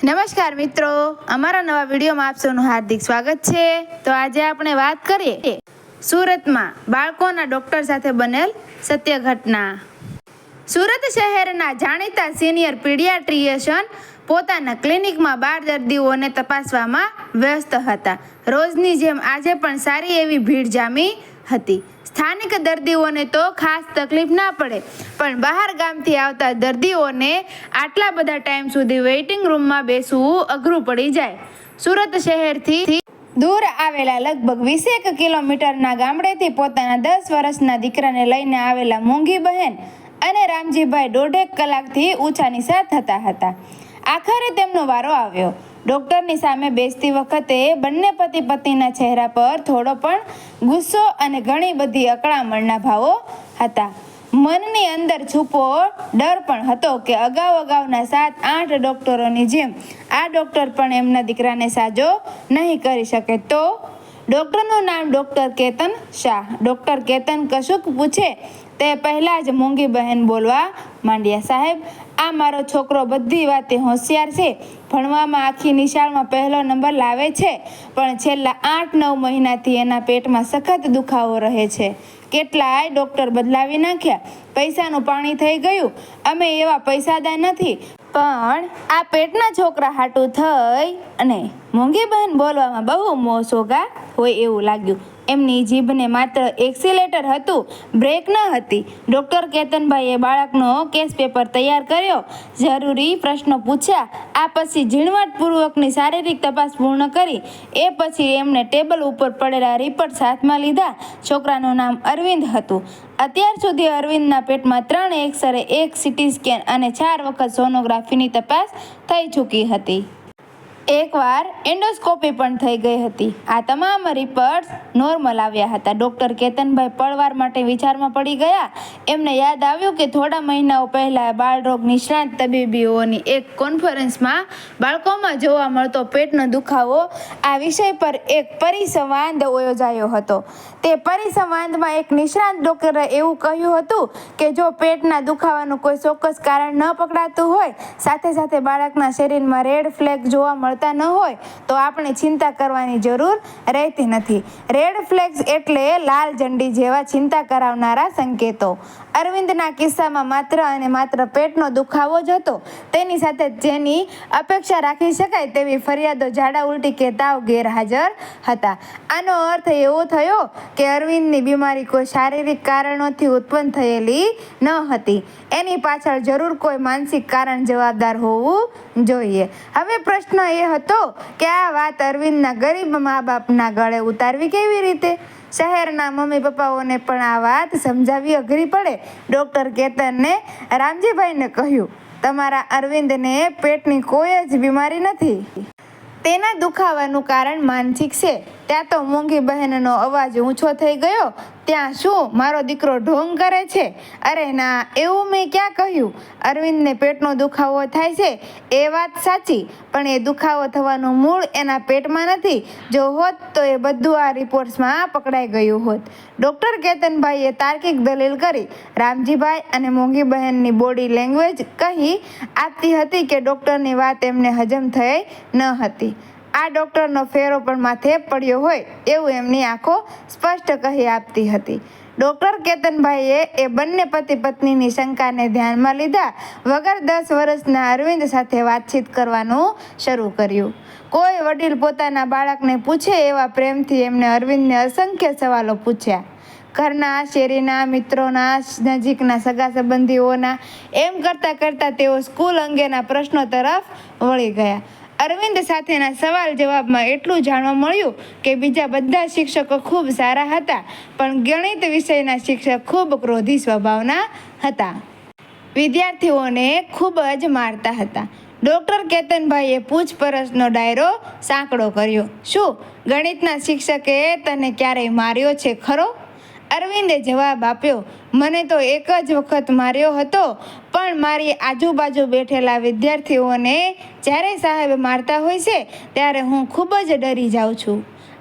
નમસ્કાર મિત્રો, અમારા નવા વિડીયોમાં આપ સૌનું હાર્દિક સ્વાગત છે। તો આજે આપણે વાત કરીએ સુરતમાં બાળકોના ડૉક્ટર સાથે બનેલ સત્ય ઘટના। સુરત શહેરના જાણીતા સિનિયર પીડિયાટ્રિશિયન પોતાના ક્લિનિકમાં 12 દર્દીઓને તપાસવામાં વ્યસ્ત હતા। રોજની જેમ આજે પણ સારી એવી ભીડ જામી હતી। સ્થાનિક દર્દીઓને તો ખાસ તકલીફ ના પડે, પણ બહાર ગામથી આવતા દર્દીઓને આટલા બધા ટાઈમ સુધી વેઇટિંગ રૂમમાં બેસવું અઘરું પડી જાય। સુરત શહેરથી દૂર આવેલા લગભગ 20 કિલોમીટરના ગામડેથી પોતાના 10 વર્ષના દીકરાને લઈને આવેલા મોંઘી બહેન અને રામજીભાઈ 1.5 કલાકથી ઊંચાની સાથ થતા હતા। આખરે તેમનો વારો આવ્યો। ડૉક્ટરની સામે બેસતી વખતે બંને પતિ પત્નીના ચહેરા પર થોડો પણ ગુસ્સો અને ઘણી બધી અકળામણના ભાવો હતા। મનની અંદર છુપો ડર પણ હતો કે અગાઉના 7-8 ડૉક્ટરોની જેમ આ ડૉક્ટર પણ એમના દીકરાને સાજો નહીં કરી શકે। તો ડૉક્ટરનું નામ ડૉક્ટર કેતન શાહ। ડૉક્ટર કેતન કશુંક પૂછે તે પહેલાં જ મોંઘી બહેન બોલવા માંડ્યા, સાહેબ, આ મારો છોકરો બધી વાતે હોશિયાર છે, ભણવામાં આખી નિશાળમાં પહેલો નંબર લાવે છે, પણ છેલ્લા 8-9 મહિનાથી એના પેટમાં સખત દુખાવો રહે છે। કેટલાય ડૉક્ટર બદલાવી નાખ્યા, પૈસાનું પાણી થઈ ગયું। અમે એવા પૈસાદાર નથી, પણ આ પેટના છોકરા હાટું થઈ અને મોંઘી બહેન બોલવામાં બહુ મોસોગા હોય એવું લાગ્યું। એમની જીભને માત્ર એક્સિલેટર હતું, બ્રેક ન હતી। ડૉક્ટર કેતનભાઈએ બાળકનો કેસ પેપર તૈયાર કર્યો, જરૂરી પ્રશ્નો પૂછ્યા। આ પછી ઝીણવટપૂર્વકની શારીરિક તપાસ પૂર્ણ કરી। એ પછી એમણે ટેબલ ઉપર પડેલા રિપોર્ટ્સ હાથમાં લીધા। છોકરાનું નામ અરવિંદ હતું। અત્યાર સુધી અરવિંદના પેટમાં 3 એક્સરે, 1 સીટી સ્કેન અને 4 વખત સોનોગ્રાફીની તપાસ થઈ ચૂકી હતી। એકવાર એન્ડોસ્કોપી પણ થઈ ગઈ હતી। આ તમામ રિપોર્ટ્સ નોર્મલ આવ્યા હતા। ડૉક્ટર કેતનભાઈ પળવાર માટે વિચારમાં પડી ગયા। એમને યાદ આવ્યું કે થોડા મહિનાઓ પહેલાં બાળરોગ નિષ્ણાત તબીબીઓની એક કોન્ફરન્સમાં બાળકોમાં જોવા મળતો પેટનો દુખાવો આ વિષય પર એક પરિસંવાદ યોજાયો હતો। તે પરિસંવાદમાં એક નિષ્ણાત ડૉક્ટરે એવું કહ્યું હતું કે જો પેટના દુખાવાનું કોઈ ચોક્કસ કારણ ન પકડાતું હોય, સાથે સાથે બાળકના શરીરમાં રેડ ફ્લેગ જોવા મળતા ન હોય, તો આપણે ચિંતા કરવાની જરૂર રહેતી નથી। રેડ ફ્લેગ્સ એટલે લાલ ઝંડી જેવા ચિંતા કરાવનારા સંકેતો। અરવિંદના કિસ્સામાં માત્ર અને માત્ર પેટનો દુખાવો જ હતો। તેની સાથે જેની અપેક્ષા રાખી શકાય તેવી ફરિયાદો, ઝાડા ઉલટી કે તાવ ગેરહાજર હતા। આનો અર્થ એવો થયો કે અરવિંદની બીમારી કોઈ શારીરિક કારણોથી ઉત્પન્ન થયેલી ન હતી, એની પાછળ જરૂર કોઈ માનસિક કારણ જવાબદાર હોવું જોઈએ। હવે પ્રશ્ન એ હતો કે આ વાત અરવિંદના ગરીબ મા બાપના ગળે ઉતારવી કેવી રીતે? શહેરના મમ્મી પપ્પાઓને પણ આ વાત સમજાવવી અઘરી પડે। ડૉક્ટર કેતનને રામજીભાઈને કહ્યું, તમારા અરવિંદને પેટની કોઈ જ બીમારી નથી, તેના દુખાવાનું કારણ માનસિક છે। ત્યાં તો મોંઘી બહેનનો અવાજ ઊંચો થઈ ગયો, ત્યાં શું મારો દીકરો ઢોંગ કરે છે? અરે ના, એવું મેં ક્યાં કહ્યું? અરવિંદને પેટનો દુખાવો થાય છે એ વાત સાચી, પણ એ દુખાવો થવાનું મૂળ એના પેટમાં નથી। જો હોત તો એ બધું આ રિપોર્ટ્સમાં પકડાઈ ગયું હોત। ડૉક્ટર કેતનભાઈએ તાર્કિક દલીલ કરી। રામજીભાઈ અને મોંઘી બહેનની બોડી લેંગ્વેજ કહી આપતી હતી કે ડૉક્ટરની વાત એમને હજમ થઈ ન હતી। આ ડૉક્ટરનો ફેરો પણ માથે પડ્યો હોય એવું એમની આંખો સ્પષ્ટ કહી આપતી હતી। ડૉક્ટર કેતનભાઈએ એ બંને પતિ પત્નીની શંકાને ધ્યાનમાં લીધા વગર 10 વર્ષના અરવિંદ સાથે વાતચીત કરવાનું શરૂ કર્યું। કોઈ વડીલ પોતાના બાળકને પૂછે એવા પ્રેમથી એમણે અરવિંદને અસંખ્ય સવાલો પૂછ્યા। ઘરના, શેરીના, મિત્રોના, નજીકના સગા સંબંધીઓના, એમ કરતાં કરતાં તેઓ સ્કૂલ અંગેના પ્રશ્નો તરફ વળી ગયા। અરવિંદ સાથેના સવાલ જવાબમાં એટલું જાણવા મળ્યું કે બીજા બધા શિક્ષકો ખૂબ સારા હતા, પણ ગણિત વિષયના શિક્ષક ખૂબ ક્રોધી સ્વભાવના હતા। વિદ્યાર્થીઓને ખૂબ જ મારતા હતા। ડૉક્ટર કેતનભાઈએ પૂછપરછનો ડાયરો સાંકડો કર્યો, શું ગણિતના શિક્ષકે તને ક્યારેય માર્યો છે ખરો? અરવિંદે જવાબ આપ્યો, મને તો એક જ વખત માર્યો હતો, પણ મારી આજુબાજુ બેઠેલા વિદ્યાર્થીઓને જ્યારે સાહેબ મારતા હોય છે ત્યારે હું ખૂબ જ ડરી જાઉં છું।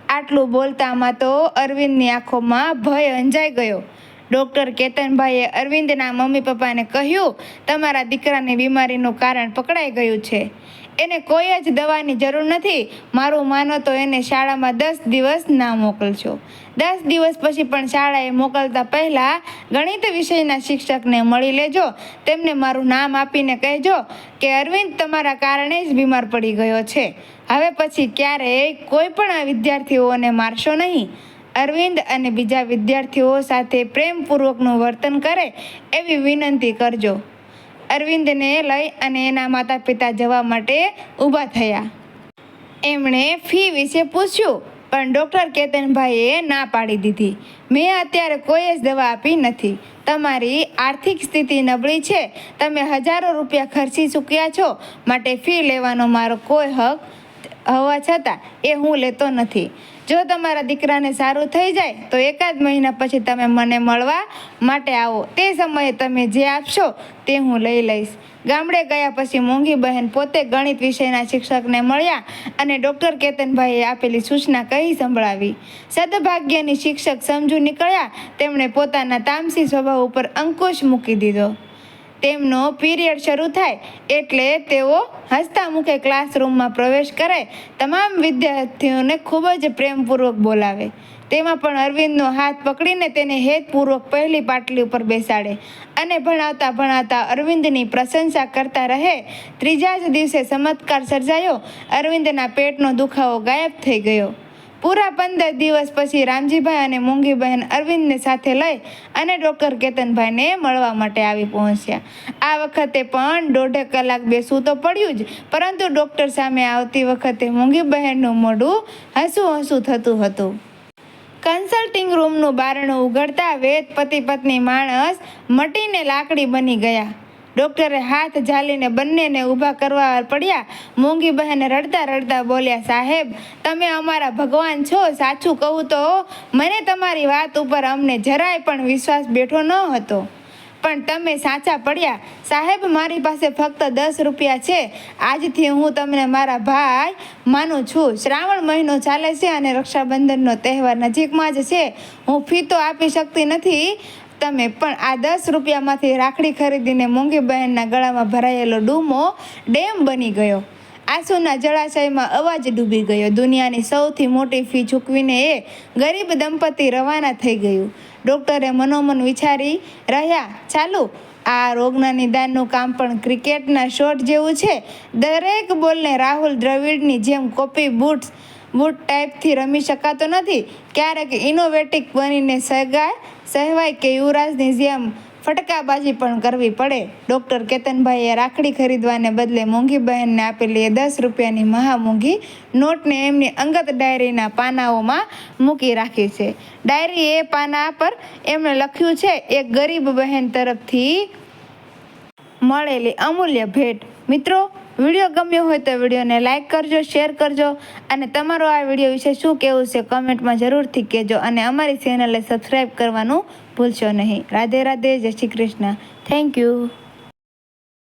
આટલું બોલતામાં તો અરવિંદની આંખોમાં ભય અંજાઈ ગયો। ડૉક્ટર કેતનભાઈએ અરવિંદના મમ્મી પપ્પાને કહ્યું, તમારા દીકરાની બીમારીનું કારણ પકડાઈ ગયું છે। એને કોઈ જ દવાની જરૂર નથી. મારું માનો તો એને શાળામાં 10 દિવસ ના મોકલશો. 10 દિવસ પછી પણ શાળાએ મોકલતા પહેલાં ગણિત વિષયના શિક્ષકને મળી લેજો. તેમને મારું નામ આપીને કહેજો કે અરવિંદ તમારા કારણે જ બીમાર પડી ગયો છે. હવે પછી ક્યારેય કોઈ પણ વિદ્યાર્થીઓને મારશો નહીં. અરવિંદ અને બીજા વિદ્યાર્થીઓ સાથે પ્રેમપૂર્વકનું વર્તન કરે એવી વિનંતી કરજો. અરવિંદને લઈ અને એના માતા પિતા જવા માટે ઊભા થયા. એમણે ફી વિશે પૂછ્યું, પણ ડૉક્ટર કેતનભાઈએ ના પાડી દીધી. મેં અત્યારે કોઈ જ દવા આપી નથી. તમારી આર્થિક સ્થિતિ નબળી છે. તમે હજારો રૂપિયા ખર્ચી ચૂક્યા છો, માટે ફી લેવાનો મારો કોઈ હક હોવા છતાં એ હું લેતો નથી. જો તમારા દીકરાને સારું થઈ જાય તો 1 મહિના પછી તમે મને મળવા માટે આવો. તે સમયે તમે જે આપશો તે હું લઈ લઈશ. ગામડે ગયા પછી મોંઘી બહેન પોતે ગણિત વિષયના શિક્ષકને મળ્યા અને ડૉક્ટર કેતનભાઈએ આપેલી સૂચના કહી સંભળાવી. સદભાગ્યની શિક્ષક સમજુ નીકળ્યા. તેમણે પોતાના તામસી સ્વભાવ ઉપર અંકુશ મૂકી દીધો. તેમનો પીરિયડ શરૂ થાય એટલે તેઓ હસતા મુખે ક્લાસરૂમમાં પ્રવેશ કરે. તમામ વિદ્યાર્થીઓને ખૂબ જ પ્રેમપૂર્વક બોલાવે. તેમાં પણ અરવિંદનો હાથ પકડીને તેને હેતપૂર્વક પહેલી પાટલી ઉપર બેસાડે અને ભણાવતા ભણાવતા અરવિંદની પ્રશંસા કરતા રહે. ત્રીજા જ દિવસે ચમત્કાર સર્જાયો. અરવિંદના પેટનો દુખાવો ગાયબ થઈ ગયો. પૂરા 15 દિવસ પછી રામજીભાઈ અને મૂંગી બહેન અરવિંદને સાથે લઈ અને ડૉક્ટર કેતનભાઈને મળવા માટે આવી પહોંચ્યા. આ વખતે પણ 1.5 કલાક બેસવું તો પડ્યું જ, પરંતુ ડૉક્ટર સામે આવતી વખતે મૂંગી બહેનનું મોઢું હસું થતું હતું. કન્સલ્ટિંગ રૂમનું બારણું ઉઘડતા વેદ પતિ પત્ની માણસ મટીને લાકડી બની ગયા. ડૉક્ટરે હાથ ઝાલીને બંનેને ઊભા કરવા પડ્યા. મૂંગી બહેન રડતા રડતા બોલ્યા, સાહેબ તમે અમારા ભગવાન છો. સાચું કહું તો મને તમારી વાત ઉપર અમને જરાય પણ વિશ્વાસ બેઠો ન હતો, પણ તમે સાચા પડ્યા. સાહેબ મારી પાસે ફક્ત 10 રૂપિયા છે. આજથી હું તમને મારા ભાઈ માનું છું. શ્રાવણ મહિનો ચાલે છે અને રક્ષાબંધનનો તહેવાર નજીકમાં જ છે. હું ફી તો આપી શકતી નથી તમે, પણ આ 10 રૂપિયામાંથી રાખડી ખરીદીને મૂંગી બહેનના ગળામાં ભરાયેલો ડૂમો ડેમ બની ગયો. આંસુના જળાશયમાં અવાજ ડૂબી ગયો. દુનિયાની સૌથી મોટી ફી ચૂકવીને એ ગરીબ દંપતી રવાના થઈ ગયું. ડૉક્ટરે મનોમન વિચારી રહ્યા, ચાલુ આ રોગના નિદાનનું કામ પણ ક્રિકેટના શોટ જેવું છે. દરેક બોલને રાહુલ દ્રવિડની જેમ કોપી બૂટ ટાઈપથી રમી શકાતો નથી. ક્યારેક ઇનોવેટિવ બનીને સહેવાય કે યુવરાજની જેમ ફટકાબાજી પણ કરવી પડે. ડૉક્ટર કેતનભાઈએ રાખડી ખરીદવાને બદલે મૂંગી બહેનને આપેલી એ 10 રૂપિયાની મહામૂંઘી નોટને એમની અંગત ડાયરીના પાનાઓમાં મૂકી રાખી છે. ડાયરી એ પાના પર એમણે લખ્યું છે, એક ગરીબ બહેન તરફથી મળેલી અમૂલ્ય ભેટ. મિત્રો, વિડીયો ગમ્યો હોય તો વિડીયોને લાઇક કરજો, શેર કરજો અને તમારો આ વિડીયો વિશે શું કહેવું છે કમેન્ટમાં જરૂરથી કહેજો અને અમારી ચેનલને સબસ્ક્રાઈબ કરવાનું ભૂલશો નહીં. રાધે રાધે, જય શ્રી કૃષ્ણ. Thank you.